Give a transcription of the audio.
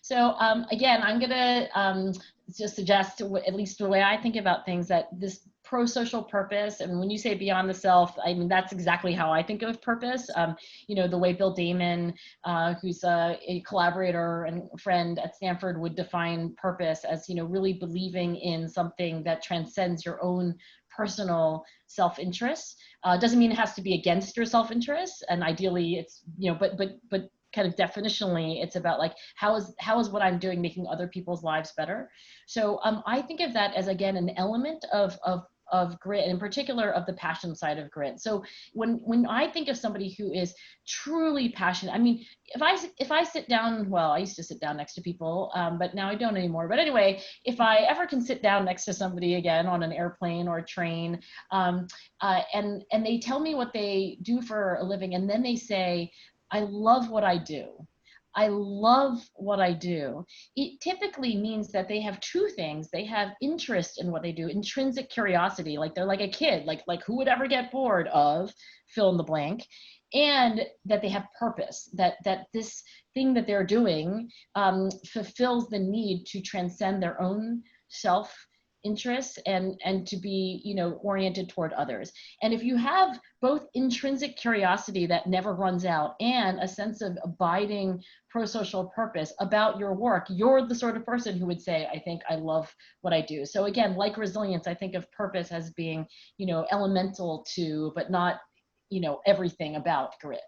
So again, I'm gonna just suggest, at least the way I think about things, that this pro-social purpose, and when you say beyond the self, I mean, that's exactly how I think of purpose. You know, the way Bill Damon, who's a collaborator and friend at Stanford, would define purpose as, you know, really believing in something that transcends your own personal self-interest. Doesn't mean it has to be against your self-interest, and ideally it's, you know, but kind of definitionally, it's about like, how is what I'm doing making other people's lives better? So I think of that as, again, an element of grit, and in particular of the passion side of grit. So when I think of somebody who is truly passionate, I mean, if I sit down, well, I used to sit down next to people, but now I don't anymore. But anyway, if I ever can sit down next to somebody again on an airplane or a train, and they tell me what they do for a living, and then they say, I love what I do. I love what I do. It typically means that they have two things. They have interest in what they do, intrinsic curiosity, like they're like a kid, like who would ever get bored of fill in the blank, and that they have purpose, that this thing that they're doing fulfills the need to transcend their own self interests and to be, you know, oriented toward others. And if you have both intrinsic curiosity that never runs out and a sense of abiding pro-social purpose about your work, you're the sort of person who would say, I think I love what I do. So again, like resilience, I think of purpose as being, you know, elemental to, but not, you know, everything about grit.